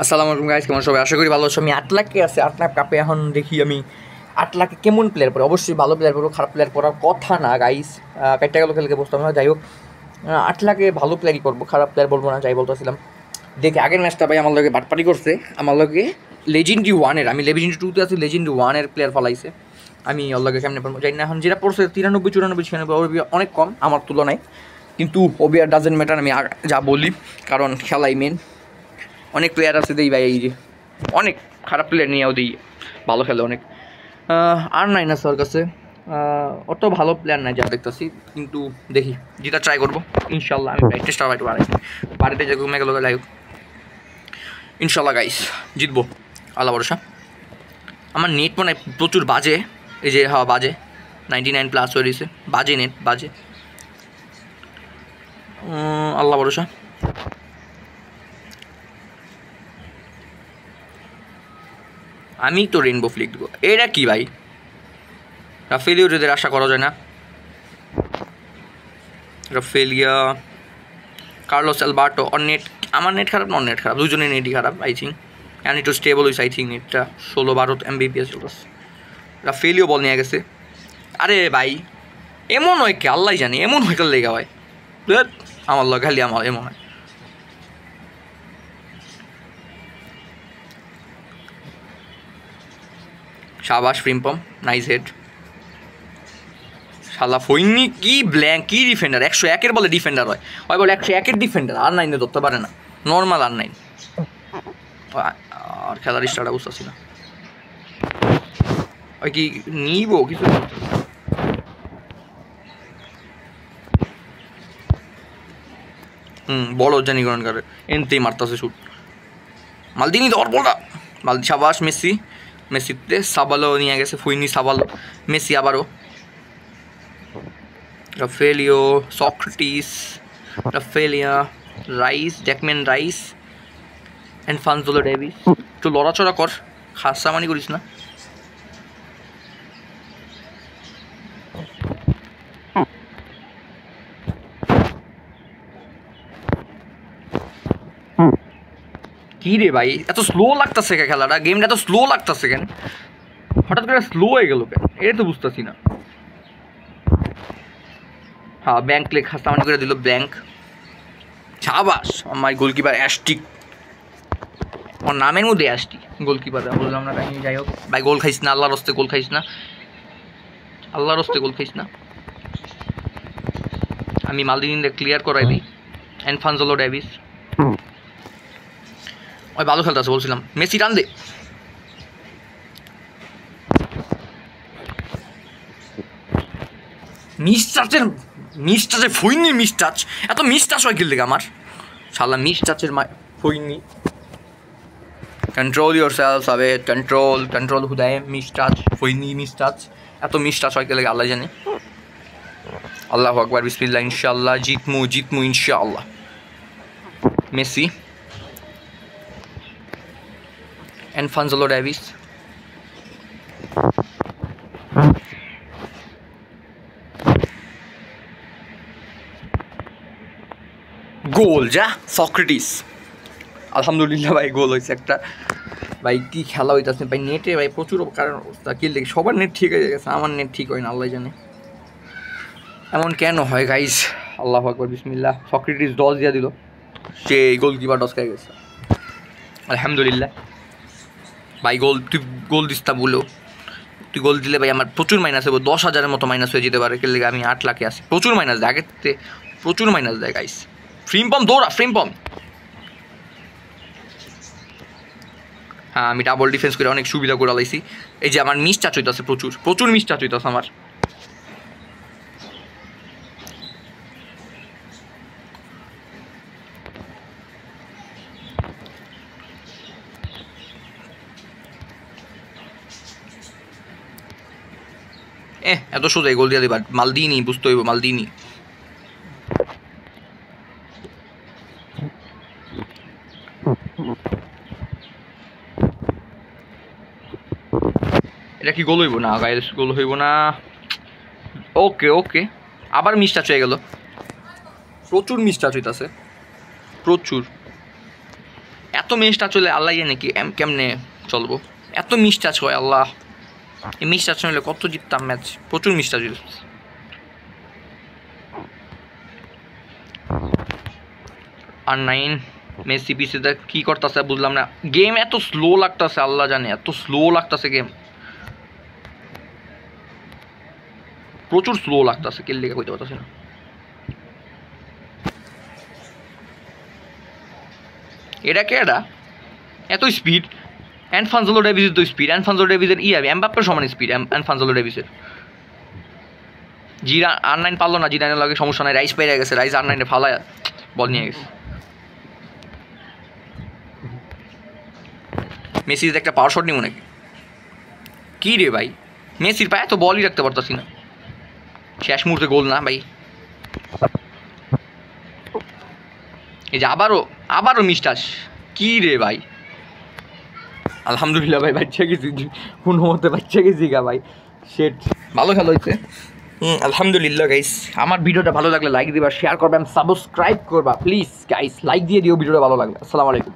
আসসালামু আলাইকুম গাইস, কেমন সবাই? আশা করি ভালো আছো। আমি 8 লাখে আছে, 8 লাখ কাপে এখন দেখি আমি 8 লাখে কেমন প্লেয়ার পড়ে। অবশ্যই ভালো প্লেয়ার পড়বো, খারাপ প্লেয়ার পড়ার কথা না গাইস। কাইটা গেলো খেলতে বসতাম না, যাই হোক 8 লাখে ভালো প্লেয়ারই করবো, খারাপ প্লেয়ার বলবো না, যাই বলতেছিলাম। দেখি আগের ম্যাচটা ভাই আমার লগে বাটপাটি করছে, আমার লগে লেজেন্ডারি 1-এর, আমি লেজেন্ডারি 2-তে আছি, লেজেন্ডারি 1-এর প্লেয়ার ফলাইছে। আমি ওর লগে কেমনে পারবো জানি না। এখন যেটা পড়ছে 93, 94, 96 অনেক কম আমার তুলনায়, কিন্তু ওবিআর ডাজেন্ট ম্যাটার। আমি যা বলি, কারণ খেলাই মেন। অনেক প্লেয়ার আছে দেই ভাই, এই যে অনেক খারাপ প্লেয়ার নিয়েও দিই, ভালো খেলে অনেক। আর নাই না স্যার কাছে অত ভালো প্লেয়ার নাই যা দেখতেছি, কিন্তু দেখি যেটা ট্রাই করবো ইনশাল্লাহ। আমি প্র্যাকটিসটা একটু বাড়িতে যে ঘুমে গেলো, যাই হোক ইনশাল্লাহ গাইস জিতবো, আল্লাহ ভরসা। আমার নেট মনে হয় প্রচুর বাজে, এই যে হ্যাঁ বাজে 99+ হয়ে রয়েছে, বাজে নেট বাজে, আল্লাহ ভরসা। আমি তো রেইনবো ফ্লিক দেবো। এটা কি ভাই, রাফেলিও যদি আশা করা যায় না। রাফেলিয়া, কার্লোস অ্যালবার্টো। অন নেট আমার নেট খারাপ না, অন নেট খারাপ, দুজনের নেটই খারাপ আই থিঙ্ক। অ্যান্ড একটু স্টেবল হয়েছে আই থিঙ্ক নেটটা, 16-12 Mbps চলতেছে। রাফেলিও বল নিয়ে গেছে। আরে ভাই এমন হয় কে আল্লাহ জানি, এমন হয় কাল লেগে হয় আমার লগ খালি আমার এমন হয়। শাবাশ ফ্রিম্পম, নাইস হেড। শালা ফইনি কি ব্ল্যাঙ্ক, কি ডিফেন্ডার, 101-এর বলে ডিফেন্ডার হয়, হয় বলে 101-এর ডিফেন্ডার, আর নাইনে ধরতে পারে না, নর্মাল আর নাইন। আর খেলার স্টার্ট বুঝতেছি না ওই কি নিব কিছু। বড় জানি গরনকার এনতেই মারতাছে শুট। মালদিনি ধর বলটা, মালদি। সাবাস মেসি, মেসিতে সাবালো নিয়ে গেছে, ফুইনি সাবালো, মেসি আবারও। রাফেলিও, সক্রেটিস, রাফেলিয়া, রাইস, জ্যাকম্যান রাইস অ্যান্ড ফানজোলো ডেভিস। একটু লড়াচড়া কর, খাসামানি করিস না। কি রে ভাই, এত স্লো লাগতেছে কে খেলাটা, গেমটা এত স্লো লাগতেছে কেন, হঠাৎ করে স্লো হয়ে গেল কেন, এটা তো বুঝতেছি না। হ্যাঁ ব্যাংক লেখ খাস্তামানি করে দিল, ব্যাংক। সাবাস আমার গোলকিপার অ্যাস্টিক, ওর নামের মধ্যে অ্যাস্টিক গোলকিপার, বললাম না কাহিনি। যাই হোক ভাই, গোল খাইস না, আল্লাহর হস্তে গোল খাইস না, আল্লাহর হস্তে গোল খাইস না। আমি মালদিনিরে ক্লিয়ার করাই দিই। অ্যান্ড ফানজোলো ডেভিস, ওই ভালো খেলতে আছে বলছিলাম। মেসি রান দে। মিসটাচের ফইনি, মিসটাচ এত মিসটাচ হয় খেলতে আমার, শালা মিসটাচের ফইনি। কন্ট্রোল ইউর সেলফ আবে, কন্ট্রোল হুদায়। মিসটাচ ফইনি, মিসটাচ এত মিসটাচ হয় খেলে আল্লাহ জানে। আল্লাহু আকবার, বিসমিল্লাহ, ইনশাআল্লাহ জিতমু ইনশাআল্লাহ। মেসি অ্যান্ড ফানজোলো ডেভিস, গোল যা সক্রেটিস। আলহামদুলিল্লাহ ভাই, গোল হয়েছে একটা। ভাই কি খেলা হইতেছে ভাই, নেটে ভাই প্রচুর কারণ কি দেখি, সবার নেট ঠিক হয়ে গেছে, আমার নেট ঠিক হয় না, আল্লাহ জানে এমন কেন হয় গাইস। আল্লাহু আকবার, বিসমিল্লাহ। সক্রেটিস 10 দিয়া দিল, সে গোলকিপার 10 খেয়ে গেছে। আলহামদুলিল্লাহ ভাই, তুই গোল দিস তা বলো, তুই গোল দিলে ভাই আমার প্রচুর মাইনাস হবে, 10,000-এর মতো মাইনাস হয়ে যেতে পারে। খেললে আমি 8 লাখে আসি, প্রচুর মাইনাস দেয় আগের থেকে, প্রচুর মাইনাস দেয় গাইস। ফ্রিম্পম দৌড়া, ফ্রিম্পম। হ্যাঁ আমি ডাবল ডিফেন্স করে অনেক সুবিধা করে লাইছি। এই যে আমার মিস টাচ হইতেছে, প্রচুর মিস টাচ হইতেছে আমার। এত সোজাই গোল দিয়ে দিবার, মালদিনি বুঝতে হইব, মালদিনি। এটা কি গোল হইব না গাইস, গোল হইব না। ওকে আবার মিস টাচ হয়ে গেল, প্রচুর মিস টাচ হইতাছে, প্রচুর। এত মিসটা চলে আল্লাহ জানে কি কেমনে চলবো, এত মিসটা হয় আল্লাহ। এই মিসটা হলে কত জিততাম ম্যাচ, প্রচুর মিসটা ছিল। আর 9 মেসি পিসিতে কি করতেছে বুঝলাম না, গেম এত স্লো লাগতেছে আল্লাহ জানে, এত স্লো লাগতেছে গেম, প্রচুর স্লো লাগতেছে, কে লেগে কইতে পারতেছি না। এটা কে, এটা এত স্পিড, অ্যানফানজোলো ডেভিসের তো স্পিড, অ্যানফানজোলো ডেভিসের এমবাপ্পের সমান স্পিড অ্যানফানজোলো ডেভিসের। জিরা R9 পারলো না, জিরানের লাগে সমস্যা নাই, রাইস পেয়ে গেছে, রাইস R9 ফালায় বল নিয়ে গেছে। মেসির একটা পাওয়ার শট নিব নাকি, কী রে ভাই, মেসির পায়ে তো বলই রাখতে পারতাছি না, শেষ মুহূর্তে গোল না ভাই। এই যে আবারও মিস্টাস, কী রে ভাই, আলহামদুলিল্লাহ ভাই বাচ্চা গেছি, কোনো মতে বাচ্চা গেছি গা ভাই, সেট ভালো খেলা হয়েছে। আলহামদুলিল্লাহ গাইস, আমার ভিডিওটা ভালো লাগলে লাইক দিবা, শেয়ার করবা, সাবস্ক্রাইব করবা প্লিজ গাইস, লাইক দিয়ে দিও ভিডিওটা ভালো লাগলে। আসসালামু আলাইকুম।